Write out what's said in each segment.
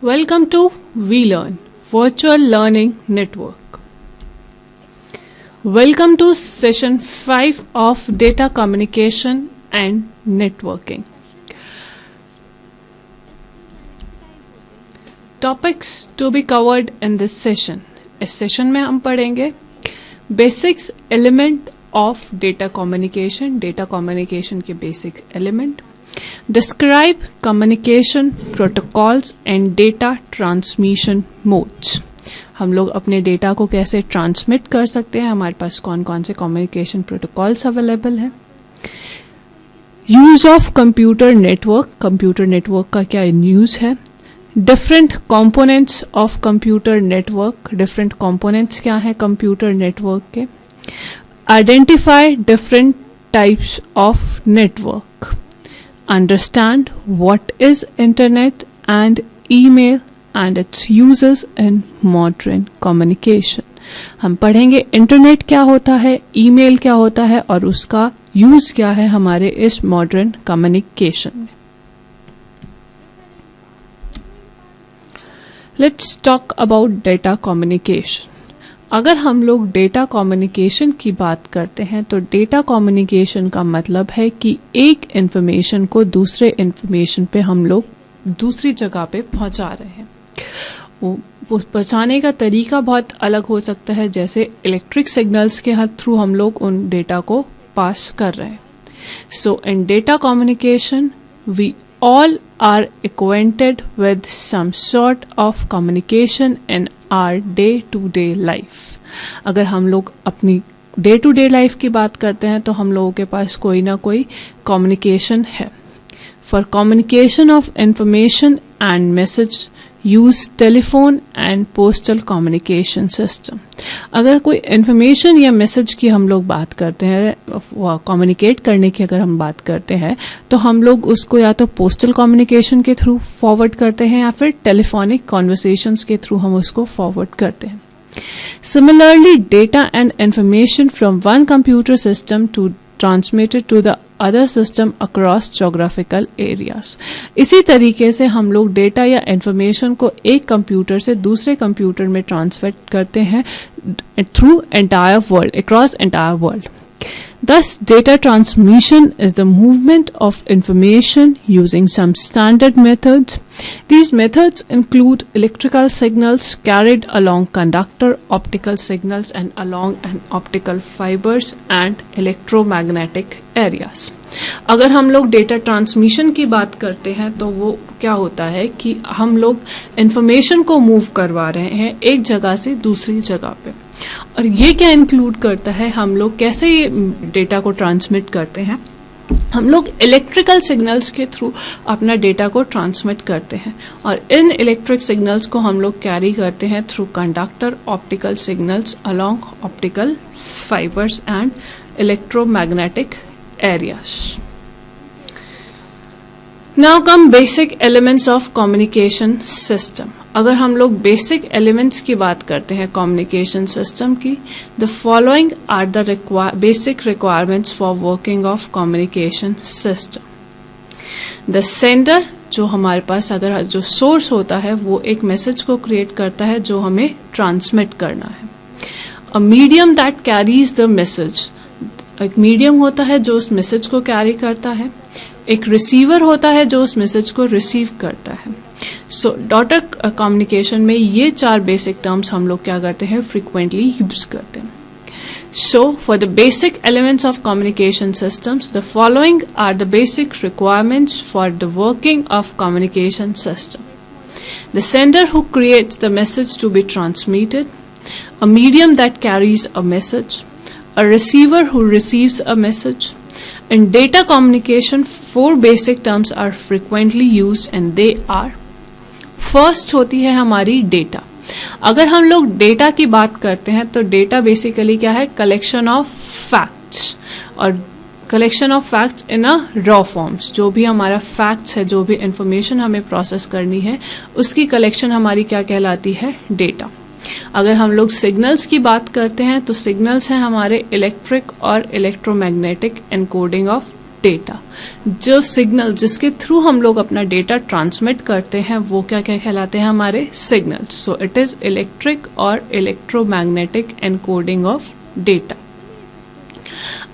Welcome to VLearn Virtual Learning Network. Welcome to session 5 of Data Communication and Networking. Topics to be covered in this session. इस session में हम पढ़ेंगे basics element of data communication के basic element, describe communication protocols and data transmission modes. हम लोग अपने data को कैसे ट्रांसमिट कर सकते हैं, हमारे पास कौन कौन से कम्युनिकेशन प्रोटोकॉल्स अवेलेबल हैं. यूज ऑफ कंप्यूटर नेटवर्क का क्या यूज है. Different components of computer network, different components क्या है कंप्यूटर नेटवर्क के. Identify different types of network. Understand what is internet and email and its uses in modern communication. हम पढ़ेंगे internet क्या होता है, ईमेल क्या होता है और उसका यूज क्या है हमारे इस मॉडर्न कम्युनिकेशन में. Let's talk about data communication. अगर हम लोग डेटा कम्युनिकेशन की बात करते हैं तो डेटा कम्युनिकेशन का मतलब है कि एक इंफॉर्मेशन को दूसरे इंफॉर्मेशन पे हम लोग दूसरी जगह पे पहुंचा रहे हैं. वो पहुंचाने का तरीका बहुत अलग हो सकता है, जैसे इलेक्ट्रिक सिग्नल्स के थ्रू हम लोग उन डेटा को पास कर रहे हैं. So in data communication we all are acquainted with some sort of communication in our day-to-day life. अगर हम लोग अपनी day-to-day life की बात करते हैं तो हम लोगों के पास कोई ना कोई communication है. For communication of information and message, use telephone and postal communication system. अगर कोई इंफॉर्मेशन या मैसेज की हम लोग बात करते हैं, कम्युनिकेट करने की अगर हम बात करते हैं तो हम लोग उसको या तो पोस्टल कम्युनिकेशन के थ्रू फॉरवर्ड करते हैं या फिर टेलीफोनिक कॉन्वर्सेशंस के थ्रू हम उसको फॉरवर्ड करते हैं. Similarly, data and information from one computer system to transmitted to the other system across geographical areas. इसी तरीके से हम लोग डेटा या इंफॉर्मेशन को एक कंप्यूटर से दूसरे कंप्यूटर में ट्रांसफर करते हैं through entire world, across entire world. Thus, data transmission is the movement of information using some standard methods. These methods include electrical signals carried along conductor, optical signals and along an optical fibers and electromagnetic areas. अगर हम लोग data transmission की बात करते हैं तो वो क्या होता है कि हम लोग इंफॉर्मेशन को मूव करवा रहे हैं एक जगह से दूसरी जगह पे. और ये क्या इंक्लूड करता है, हम लोग कैसे ये डेटा को ट्रांसमिट करते हैं. हम लोग इलेक्ट्रिकल सिग्नल्स के थ्रू अपना डेटा को ट्रांसमिट करते हैं और इन इलेक्ट्रिक सिग्नल्स को हम लोग कैरी करते हैं through conductor, optical signals along optical fibres and electromagnetic areas. Now come basic elements of communication system. अगर हम लोग बेसिक एलिमेंट्स की बात करते हैं कम्युनिकेशन सिस्टम की, the following are the basic requirements for working of communication system. The sender, जो हमारे पास अगर जो सोर्स होता है वो एक मैसेज को क्रिएट करता है जो हमें ट्रांसमिट करना है. अ medium that carries the message, एक मीडियम होता है जो उस मैसेज को कैरी करता है. एक रिसीवर होता है जो उस मैसेज को रिसीव करता है. सो डॉटर कम्युनिकेशन में ये चार बेसिक टर्म्स हम लोग क्या करते हैं, फ्रीक्वेंटली यूज करते हैं. So for the basic elements of communication systems, the following are the basic requirements for the working of communication system. The sender who creates the message to be transmitted, a medium that carries a message, a receiver who receives a message. In data communication, four basic terms are frequently used and they are, first होती है हमारी data. अगर हम लोग data की बात करते हैं तो डेटा बेसिकली क्या है, कलेक्शन ऑफ फैक्ट्स, और collection of facts in a raw forms. जो भी हमारा फैक्ट्स है, जो भी इंफॉर्मेशन हमें प्रोसेस करनी है उसकी कलेक्शन हमारी क्या कहलाती है, डेटा. अगर हम लोग सिग्नल्स की बात करते हैं तो सिग्नल्स हैं हमारे इलेक्ट्रिक और इलेक्ट्रोमैग्नेटिक एनकोडिंग ऑफ डेटा। जो सिग्नल जिसके थ्रू हम लोग अपना डेटा ट्रांसमिट करते हैं वो क्या क्या कहलाते हैं, हमारे signals. So it is electric और इलेक्ट्रोमैग्नेटिक एनकोडिंग ऑफ डेटा।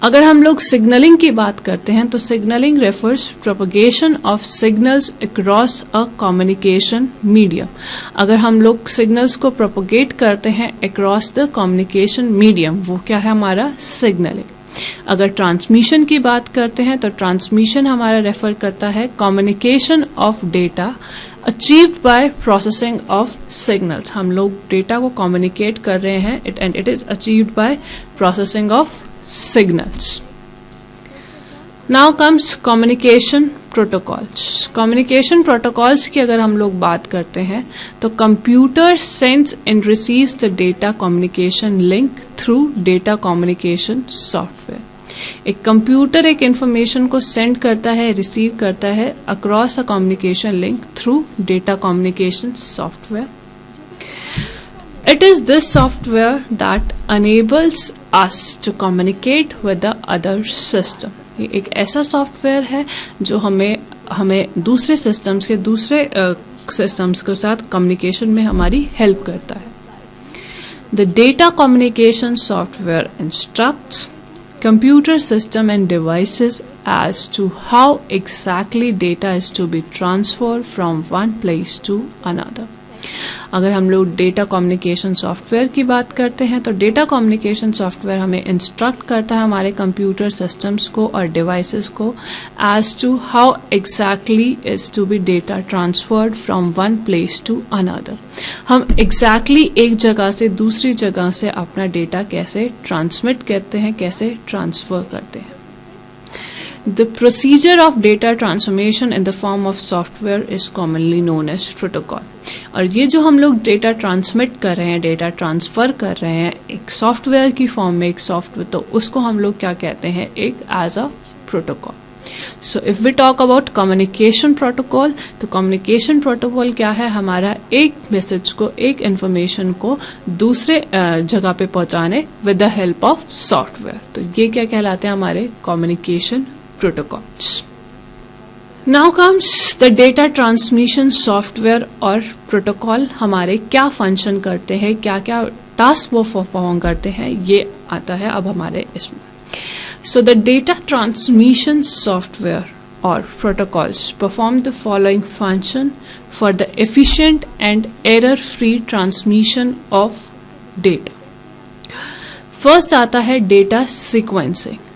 अगर हम लोग सिग्नलिंग की बात करते हैं तो signalling refers propagation of signals across a communication medium. अगर हम लोग सिग्नल्स को प्रोपगेट करते हैं अक्रॉस द कम्युनिकेशन मीडियम, वो क्या है, हमारा सिग्नलिंग। अगर ट्रांसमिशन की बात करते हैं तो ट्रांसमिशन हमारा रेफर करता है communication of data achieved by processing of signals. हम लोग डेटा को कम्युनिकेट कर रहे हैं and it is achieved by processing of signals. Now comes communication protocols. Communication protocols की अगर हम लोग बात करते हैं तो computer sends and receives the data communication link through data communication software. एक कंप्यूटर एक इंफॉर्मेशन को सेंड करता है, रिसीव करता है across a communication link through data communication software. It is this software that enables us to communicate with the other system. ये एक ऐसा सॉफ्टवेयर है जो हमें दूसरे सिस्टम्स के दूसरे सिस्टम्स के साथ कम्युनिकेशन में हमारी हेल्प करता है. The data communication software instructs computer system and devices as to how exactly data is to be transferred from one place to another. अगर हम लोग डेटा कम्युनिकेशन सॉफ्टवेयर की बात करते हैं तो डेटा कम्युनिकेशन सॉफ्टवेयर हमें इंस्ट्रक्ट करता है हमारे कंप्यूटर सिस्टम्स को और डिवाइसेस को as to how exactly is to be data transferred from one place to another. हम एग्जैक्टली एक जगह से दूसरी जगह से अपना डेटा कैसे ट्रांसमिट करते हैं, कैसे ट्रांसफर करते हैं. The procedure of data transformation in the form of software is commonly known as protocol. और ये जो हम लोग डेटा ट्रांसमिट कर रहे हैं, डेटा ट्रांसफर कर रहे हैं एक सॉफ्टवेयर की फॉर्म में, एक सॉफ्टवेयर, तो उसको हम लोग क्या कहते हैं, एक as a protocol. So if we talk about communication protocol, तो कम्युनिकेशन प्रोटोकॉल क्या है, हमारा एक मैसेज को, एक इंफॉर्मेशन को दूसरे जगह पे पहुंचाने with the help of software. तो ये क्या कहलाते हैं, हमारे communication protocols. Now comes the data transmission software और प्रोटोकॉल हमारे क्या फंक्शन करते हैं, क्या क्या टास्क वो परफॉर्म करते हैं, ये आता है अब हमारे इसमें. So the data transmission software or protocols perform the following function for the efficient and error-free transmission of data. First आता है data sequencing.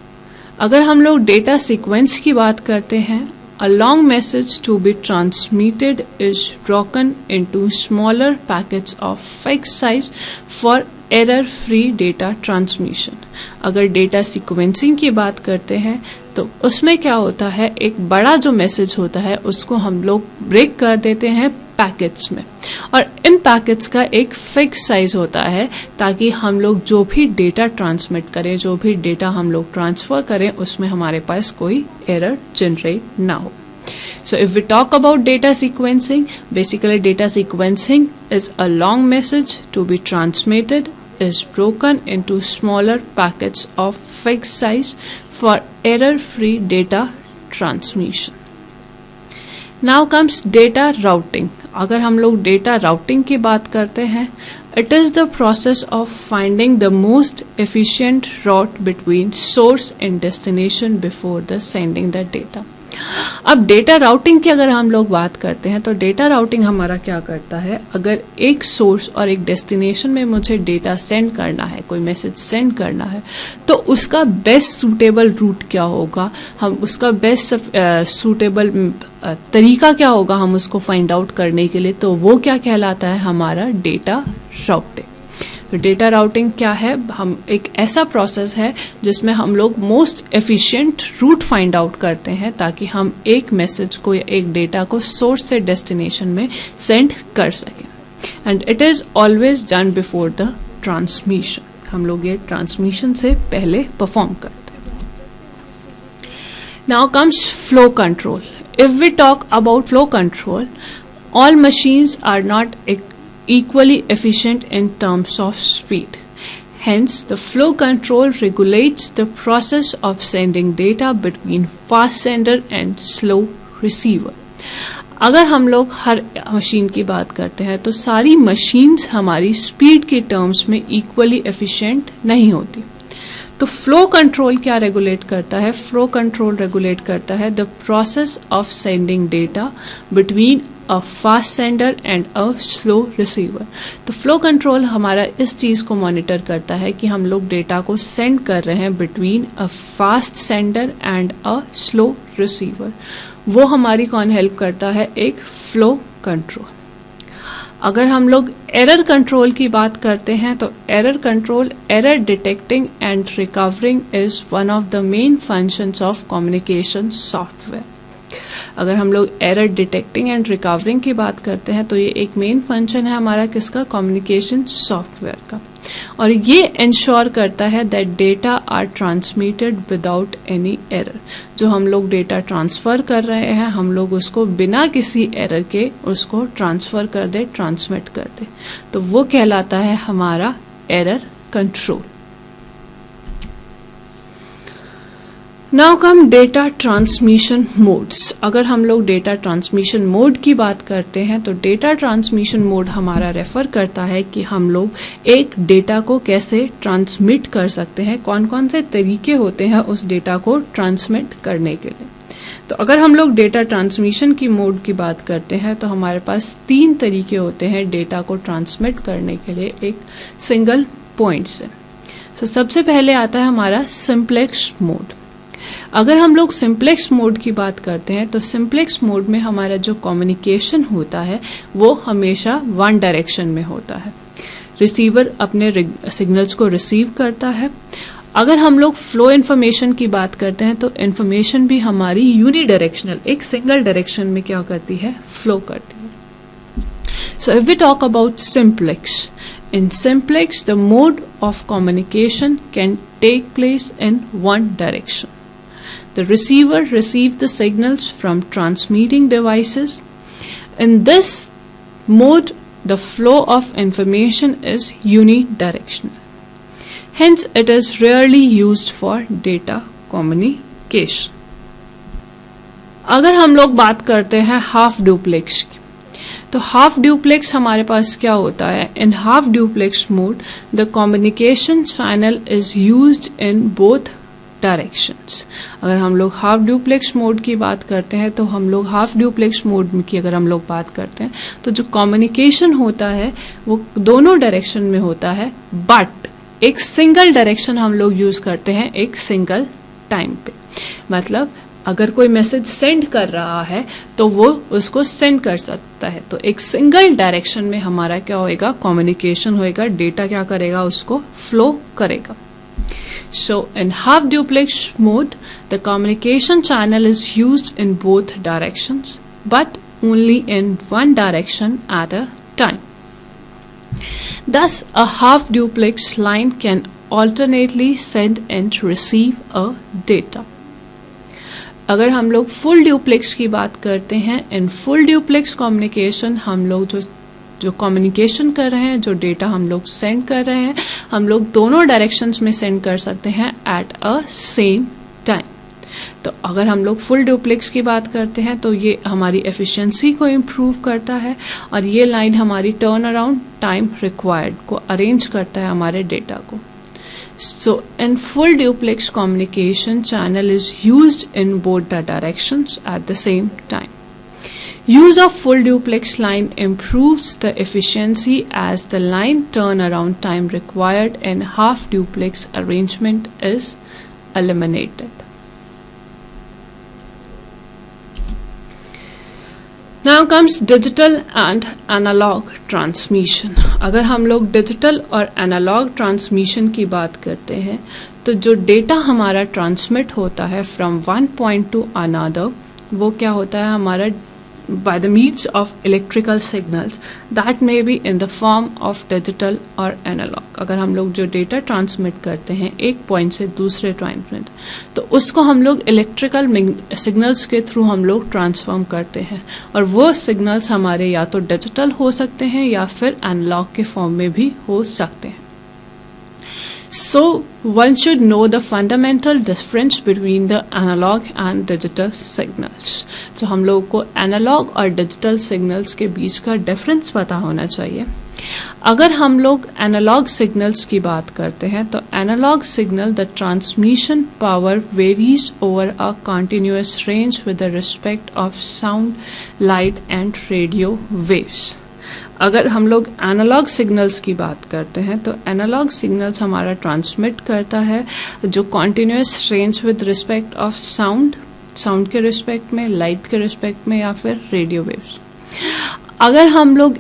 अगर हम लोग डेटा सीक्वेंस की बात करते हैं, a long message to be transmitted is broken into smaller packets of fixed size for error-free data transmission. अगर डेटा सीक्वेंसिंग की बात करते हैं तो उसमें क्या होता है, एक बड़ा जो मैसेज होता है उसको हम लोग ब्रेक कर देते हैं पैकेट्स में, और इन पैकेट्स का एक फिक्स साइज होता है ताकि हम लोग जो भी डेटा ट्रांसमिट करें, जो भी डेटा हम लोग ट्रांसफर करें, उसमें हमारे पास कोई एरर जनरेट ना हो. So if we talk about data sequencing, basically data sequencing is a long message to be transmitted is broken into smaller packets of fixed size for error-free data transmission. Now comes data routing. अगर हम लोग data routing की बात करते हैं, it is the process of finding the most efficient route between source and destination before the sending the data. अब data routing की अगर हम लोग बात करते हैं तो डेटा राउटिंग हमारा क्या करता है, अगर एक सोर्स और एक डेस्टिनेशन में मुझे डेटा सेंड करना है, कोई मैसेज सेंड करना है, तो उसका बेस्ट सूटेबल रूट क्या होगा, हम उसका बेस्ट सूटेबल तरीका क्या होगा हम उसको फाइंड आउट करने के लिए, तो वो क्या कहलाता है, हमारा डेटा राउटिंग. तो डेटा राउटिंग क्या है, हम एक ऐसा प्रोसेस है जिसमें हम लोग most efficient route find out करते हैं ताकि हम एक मैसेज को या एक डेटा को सोर्स से डेस्टिनेशन में सेंड कर सकें. And it is always done before the transmission. हम लोग ये ट्रांसमिशन से पहले परफॉर्म करते हैं. Now comes flow control. If we talk about flow control, all machines are not equally efficient in terms of speed. Hence, the flow control regulates the process of sending data between fast sender and slow receiver. अगर हम लोग हर machine की बात करते हैं तो सारी machines हमारी स्पीड के टर्म्स में इक्वली एफिशिएंट नहीं होती. तो फ्लो कंट्रोल क्या रेगुलेट करता है? फ्लो कंट्रोल रेगुलेट करता है the process of sending data between a fast sender and a slow receiver. तो फ्लो कंट्रोल हमारा इस चीज़ को मॉनिटर करता है कि हम लोग डेटा को सेंड कर रहे हैं between a fast sender and a slow receiver. वो हमारी कौन हेल्प करता है? एक फ्लो कंट्रोल. अगर हम लोग एरर कंट्रोल की बात करते हैं तो error control, error detecting and recovering is one of the main functions of communication software. अगर हम लोग एरर डिटेक्टिंग एंड रिकवरिंग की बात करते हैं तो ये एक मेन फंक्शन है हमारा किसका? कम्युनिकेशन सॉफ्टवेयर का. और ये इंश्योर करता है that data are transmitted without any error. जो हम लोग डेटा ट्रांसफ़र कर रहे हैं हम लोग उसको बिना किसी एरर के उसको ट्रांसफ़र कर दे, ट्रांसमिट कर दे. तो वो कहलाता है हमारा error control. Now come data transmission modes. अगर हम लोग डेटा ट्रांसमिशन मोड की बात करते हैं तो डेटा ट्रांसमिशन मोड हमारा रेफर करता है कि हम लोग एक डेटा को कैसे ट्रांसमिट कर सकते हैं, कौन कौन से तरीके होते हैं उस डेटा को ट्रांसमिट करने के लिए. तो अगर हम लोग डेटा ट्रांसमिशन की मोड की बात करते हैं तो हमारे पास 3 तरीके होते हैं डेटा को ट्रांसमिट करने के लिए एक सिंगल पॉइंट से. तो सबसे पहले आता है हमारा सिंप्लेक्स मोड. अगर हम लोग सिंप्लेक्स मोड की बात करते हैं तो सिंप्लेक्स मोड में हमारा जो कम्युनिकेशन होता है वो हमेशा वन डायरेक्शन में होता है. रिसीवर अपने सिग्नल्स को रिसीव करता है. अगर हम लोग फ्लो इन्फॉर्मेशन की बात करते हैं तो इन्फॉर्मेशन भी हमारी यूनिडायरेक्शनल, एक सिंगल डायरेक्शन में क्या करती है? फ्लो करती है. So if we talk about simplex, in simplex the mode of communication can take place in one direction. The receiver receives the signals from transmitting devices. In this mode, the flow of information is unidirectional. Hence, it is rarely used for data communication. अगर हम लोग बात करते हैं half duplex की, तो half duplex हमारे पास क्या होता है? In half duplex mode the communication channel is used in both directions. अगर हम लोग हाफ ड्यूप्लेक्स मोड की बात करते हैं तो हम लोग हाफ ड्यूप्लेक्स मोड की अगर हम लोग बात करते हैं तो जो कम्युनिकेशन होता है वो दोनों डायरेक्शन में होता है, बट एक सिंगल डायरेक्शन हम लोग यूज करते हैं एक सिंगल टाइम पे. मतलब अगर कोई मैसेज सेंड कर रहा है तो वो उसको सेंड कर सकता है. तो एक सिंगल डायरेक्शन में हमारा क्या होएगा? कम्युनिकेशन होएगा. डेटा क्या करेगा? उसको फ्लो करेगा. So in half duplex mode, the communication channel is used in both directions, but only in one direction at a time. Thus, a half duplex line can alternately send and receive a data. अगर हम लोग full duplex की बात करते हैं, in full duplex communication हम लोग जो कम्युनिकेशन कर रहे हैं, जो डेटा हम लोग सेंड कर रहे हैं, हम लोग दोनों डायरेक्शंस में सेंड कर सकते हैं एट अ सेम टाइम. तो अगर हम लोग फुल ड्यूप्लेक्स की बात करते हैं तो ये हमारी एफिशिएंसी को इम्प्रूव करता है और ये लाइन हमारी टर्न अराउंड टाइम रिक्वायर्ड को अरेंज करता है हमारे डेटा को. So in full duplex communication channel is used in both the directions at the same time. Use of full duplex line improves the efficiency as the line turnaround time required in half duplex arrangement is eliminated. Now comes digital and analog transmission. अगर हम लोग digital और analogue transmission की बात करते हैं तो जो डेटा हमारा ट्रांसमिट होता है from one point two another वो क्या होता है हमारा by the means of electrical signals that may be in the form of digital or analog. अगर हम लोग जो डेटा ट्रांसमिट करते हैं एक पॉइंट से दूसरे पॉइंट तो उसको हम लोग इलेक्ट्रिकल सिग्नल्स के थ्रू हम लोग ट्रांसफॉर्म करते हैं और वो सिग्नल्स हमारे या तो डिजिटल हो सकते हैं या फिर एनालॉग के फॉर्म में भी हो सकते हैं. So one should know the fundamental difference between the analog and digital signals. तो हम लोगों को एनालॉग और डिजिटल सिग्नल्स के बीच का डिफरेंस पता होना चाहिए. अगर हम लोग एनालॉग सिग्नल्स की बात करते हैं तो analogue signal the transmission power varies over a continuous range with the respect of sound, light and radio waves. अगर हम लोग एनालॉग सिग्नल्स की बात करते हैं तो एनालॉग सिग्नल्स हमारा ट्रांसमिट करता है जो continuous range with respect of sound के रिस्पेक्ट में, लाइट के रिस्पेक्ट में या फिर रेडियो वेव्स. अगर हम लोग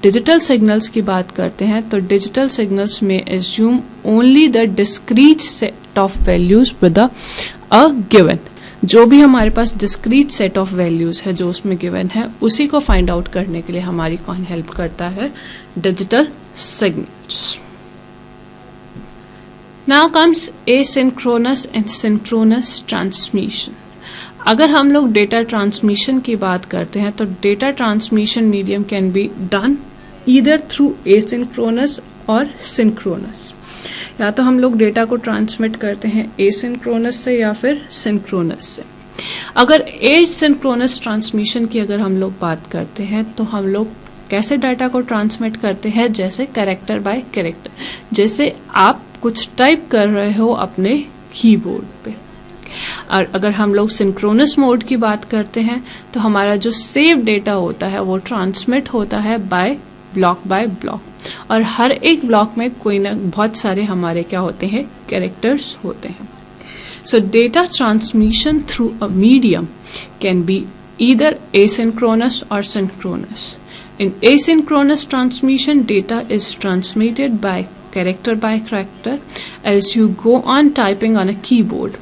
डिजिटल सिग्नल्स की बात करते हैं तो डिजिटल सिग्नल्स में assume only the discrete set of values with a given. जो भी हमारे पास डिस्क्रीट सेट ऑफ वैल्यूज है जो उसमें गिवन है उसी को फाइंड आउट करने के लिए हमारी कौन हेल्प करता है? Digital signals. Now comes asynchronous and synchronous transmission. अगर हम लोग डेटा ट्रांसमिशन की बात करते हैं तो data transmission medium can be done either through asynchronous और सिंक्रोनस. या तो हम लोग डेटा को ट्रांसमिट करते हैं एसिंक्रोनस से या फिर सिंक्रोनस से. अगर एसिंक्रोनस ट्रांसमिशन की अगर हम लोग बात करते हैं तो हम लोग कैसे डाटा को ट्रांसमिट करते हैं? जैसे कैरेक्टर बाय कैरेक्टर. जैसे आप कुछ टाइप कर रहे हो अपने कीबोर्ड पे. और अगर हम लोग सिंक्रोनस मोड की बात करते हैं तो हमारा जो सेव डेटा होता है वो ट्रांसमिट होता है बाय ब्लॉक और हर एक ब्लॉक में कोई ना बहुत सारे हमारे क्या होते हैं? कैरेक्टर्स होते हैं. So data transmission through a medium can be either asynchronous और synchronous. In asynchronous transmission data is transmitted by character as you go on typing on a keyboard.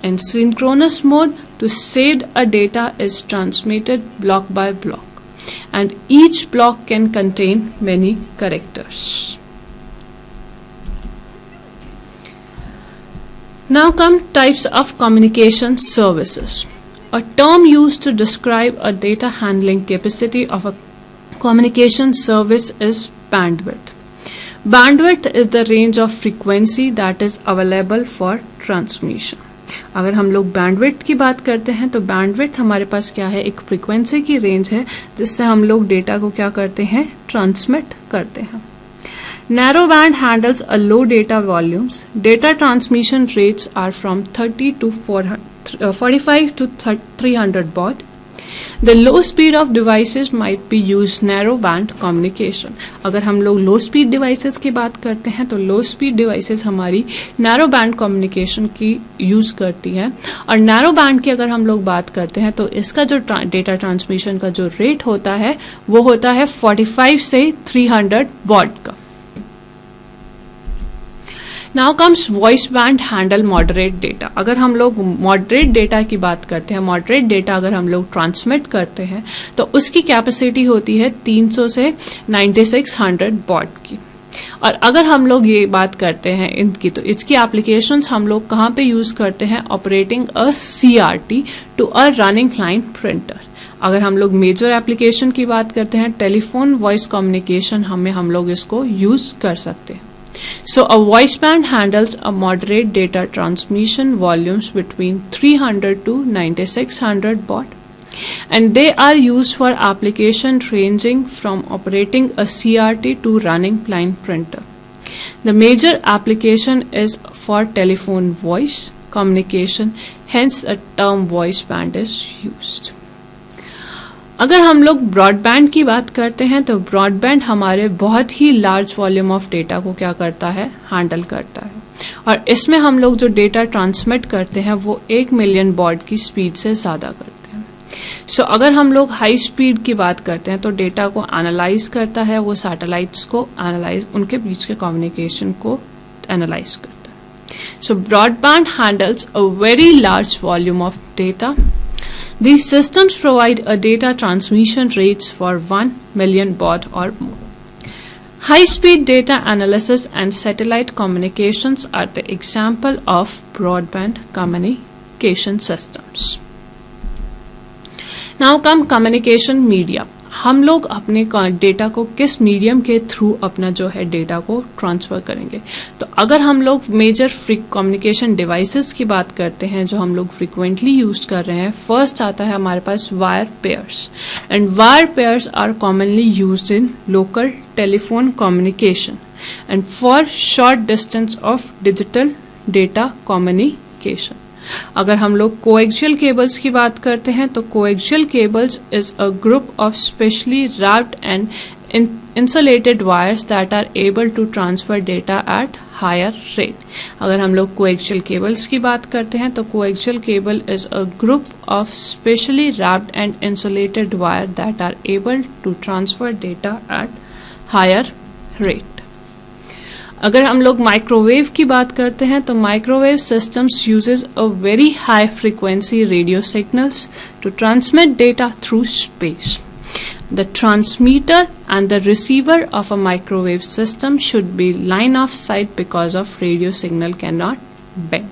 In synchronous mode, to saved a data is transmitted block by block, and each block can contain many characters. Now come types of communication services. A term used to describe a data handling capacity of a communication service is bandwidth. Bandwidth is the range of frequency that is available for transmission. अगर हम लोग bandwidth की बात करते हैं तो bandwidth हमारे पास क्या है? एक फ्रीक्वेंसी की रेंज है जिससे हम लोग डेटा को क्या करते हैं? ट्रांसमिट करते हैं. Narrow band handles a low data volumes. Data transmission rates are from 30 to 45 to 300 baud. The low speed of devices might be used narrow band communication. अगर हम लोग लो स्पीड डिवाइसेस की बात करते हैं तो लो स्पीड डिवाइसेस हमारी नैरो बैंड कम्युनिकेशन की यूज करती है. और नैरो बैंड की अगर हम लोग बात करते हैं तो इसका जो डेटा ट्रांसमिशन का जो रेट होता है वो होता है 45 से 300 baud का. Now comes voice band handle moderate data. अगर हम लोग मॉडरेट डेटा की बात करते हैं, मॉडरेट डेटा अगर हम लोग ट्रांसमिट करते हैं तो उसकी कैपेसिटी होती है 300 से 9600 baud की. और अगर हम लोग ये बात करते हैं इनकी तो इसकी एप्लीकेशंस हम लोग कहाँ पे यूज करते हैं? Operating a CRT to a running line printer. अगर हम लोग मेजर एप्लीकेशन की बात करते हैं टेलीफोन वॉइस कम्युनिकेशन हम लोग इसको यूज कर सकते हैं. So a voice band handles a moderate data transmission volumes between 300 to 9600 baud, and they are used for applications ranging from operating a CRT to running line printer. The major application is for telephone voice communication, hence the term voice band is used. अगर हम लोग broadband की बात करते हैं तो broadband हमारे बहुत ही लार्ज वॉल्यूम ऑफ डेटा को क्या करता है? हैंडल करता है. और इसमें हम लोग जो डेटा ट्रांसमिट करते हैं वो 1 मिलियन baud की स्पीड से ज़्यादा करते हैं. सो अगर हम लोग हाई स्पीड की बात करते हैं तो डेटा को एनालाइज करता है, वो सैटेलाइट्स को एनालाइज, उनके बीच के कम्युनिकेशन को एनालाइज करता है. So broadband handles a very large volume of data. These systems provide a data transmission rates for 1 million baud or more. High-speed data analysis and satellite communications are the example of broadband communication systems. Now come communication media. हम लोग अपने data को किस medium के through अपना जो है data को ट्रांसफ़र करेंगे। तो अगर हम लोग मेजर कम्युनिकेशन डिवाइसेस की बात करते हैं जो हम लोग फ्रिक्वेंटली यूज कर रहे हैं, फर्स्ट आता है हमारे पास wire pairs, and wire pairs are commonly used in local telephone communication and for short distance of digital data communication। अगर हम लोग कोएक्सियल केबल्स की बात करते हैं तो coaxial cables is a group of specially wrapped and insulated wires that are able to transfer data at higher rate। अगर हम लोग कोएक्सियल केबल्स की बात करते हैं तो coaxial cable is a group of specially wrapped and insulated wire that are able to transfer data at higher rate। अगर हम लोग माइक्रोवेव की बात करते हैं तो microwave systems uses a very high frequency radio signals to transmit data through space. The transmitter and the receiver of a microwave system should be line of sight because of radio signal can not bend.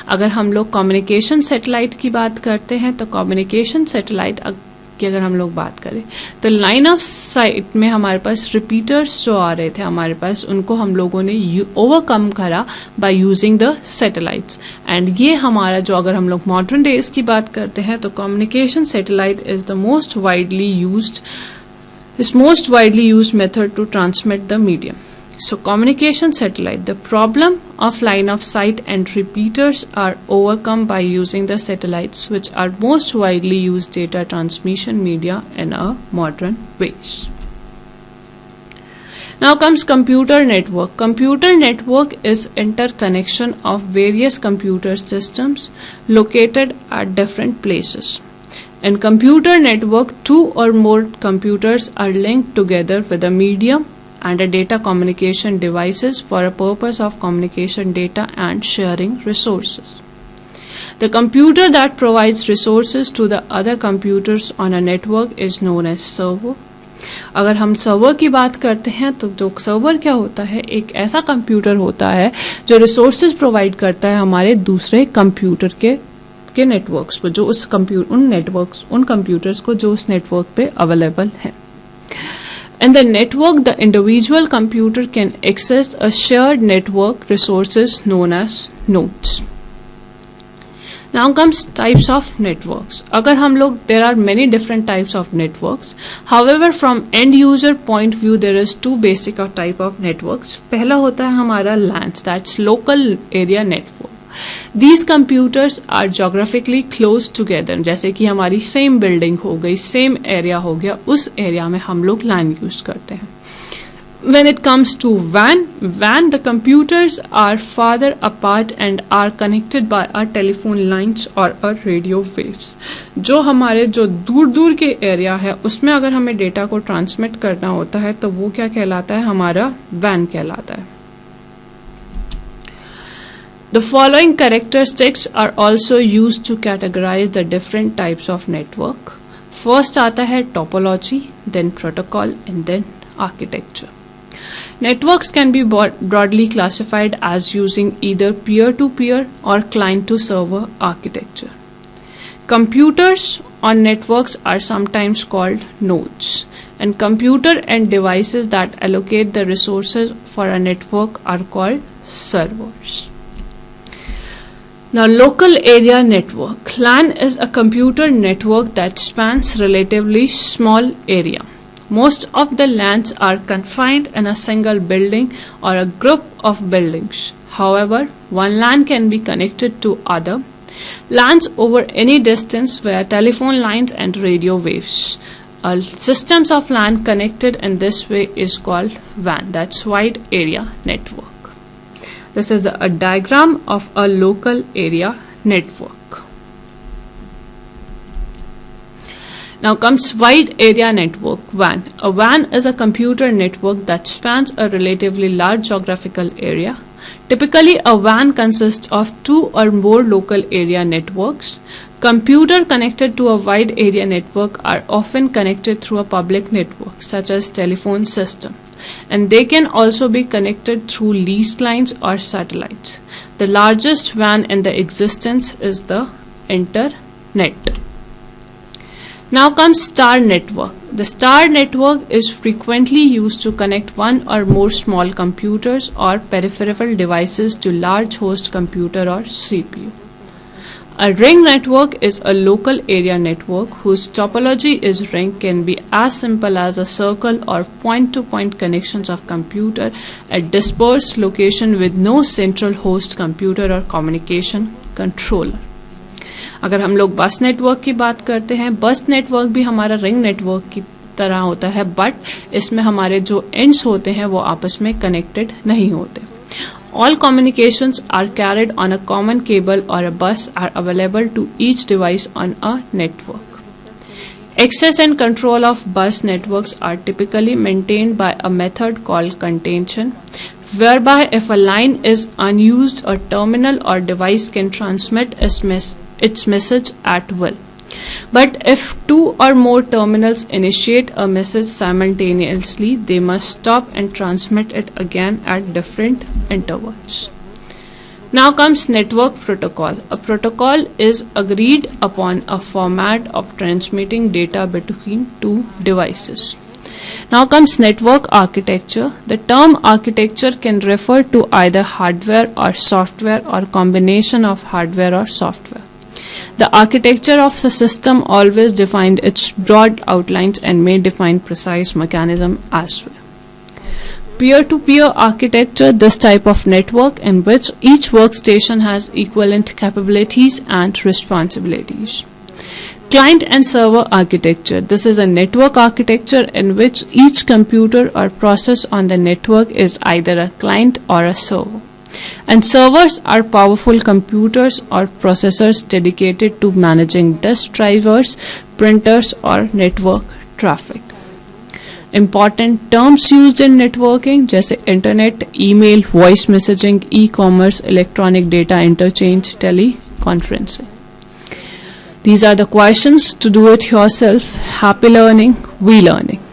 अगर हम लोग communication satellite की बात करते हैं तो communication satellite की अगर हम लोग बात करें तो लाइन ऑफ साइट में हमारे पास रिपीटर्स जो आ रहे थे हमारे पास, उनको हम लोगों ने ओवरकम करा by using the satellites. And ये हमारा जो अगर हम लोग मॉडर्न डेज की बात करते हैं तो communication satellite is the most widely used method to transmit the medium. So communication satellite, the problem of line of sight and repeaters are overcome by using the satellites, which are most widely used data transmission media in a modern ways. Now comes computer network. Computer network is interconnection of various computer systems located at different places. In computer network, two or more computers are linked together with a medium and a data communication devices for a purpose of communication data and sharing resources. The computer that provides resources to the other computers on a network is known as server. अगर हम server की बात करते हैं तो जो server क्या होता है, एक ऐसा कंप्यूटर होता है जो रिसोर्सेज प्रोवाइड करता है हमारे दूसरे कंप्यूटर के नेटवर्क्स पर, जो उन कंप्यूटर्स को जो उस नेटवर्क पे अवेलेबल है। In the network, the individual computer can access a shared network resources known as nodes. Now comes types of networks. अगर हम लोग there are many different types of networks. However, from end user point view, there is two basic type of networks. पहला होता है हमारा LANs, that's local area network. These computers are geographically close together. जैसे कि हमारी same building हो गई, same area हो गया, उस एरिया में हम लोग LAN यूज करते हैं। When it comes to WAN, the computers are farther apart and are connected by a telephone lines or a radio waves. जो हमारे जो दूर के एरिया है उसमें अगर हमें डेटा को ट्रांसमिट करना होता है तो वो क्या कहलाता है, हमारा WAN कहलाता है। The following characteristics are also used to categorize the different types of network. First आता है topology, then protocol, and then architecture. Networks can be broadly classified as using either peer-to-peer or client-to-server architecture. Computers on networks are sometimes called nodes, and computer and devices that allocate the resources for a network are called servers. Now, local area network. LAN is a computer network that spans relatively small area. Most of the LANs are confined in a single building or a group of buildings. However, one LAN can be connected to other LANs over any distance via telephone lines and radio waves. Systems of LAN connected in this way is called WAN. That's wide area network. This is a diagram of a local area network. Now comes wide area network, WAN. A WAN is a computer network that spans a relatively large geographical area. Typically, a WAN consists of two or more local area networks. Computers connected to a wide area network are often connected through a public network, such as telephone system, and they can also be connected through leased lines or satellites. The largest WAN in the existence is the internet. Now comes star network. The star network is frequently used to connect one or more small computers or peripheral devices to large host computer or CPU. A ring network is a local area network whose topology is ring, can be as simple as a circle or point-to-point connections of computer at dispersed location with no central host computer or communication controller. अगर हम लोग बस network की बात करते हैं, बस network भी हमारा रिंग नेटवर्क की तरह होता है, बट इसमें हमारे जो एंड्स होते हैं वो आपस में कनेक्टेड नहीं होते. All communications are carried on a common cable or a bus are available to each device on a network. Access and control of bus networks are typically maintained by a method called contention, whereby if a line is unused, a terminal or device can transmit its message at will. But if two or more terminals initiate a message simultaneously, they must stop and transmit it again at different intervals. Now comes network protocol. A protocol is agreed upon a format of transmitting data between two devices. Now comes network architecture. The term architecture can refer to either hardware or software or combination of hardware or software. The architecture of the system always defined its broad outlines and may define precise mechanism as well. Peer-to-peer architecture, this type of network in which each workstation has equivalent capabilities and responsibilities. Client and server architecture, this is a network architecture in which each computer or process on the network is either a client or a server. And servers are powerful computers or processors dedicated to managing disk drivers, printers or network traffic. Important terms used in networking जैसे internet, email, voice messaging, e-commerce, electronic data interchange, teleconferencing. These are the questions to do it yourself. Happy learning, we learning.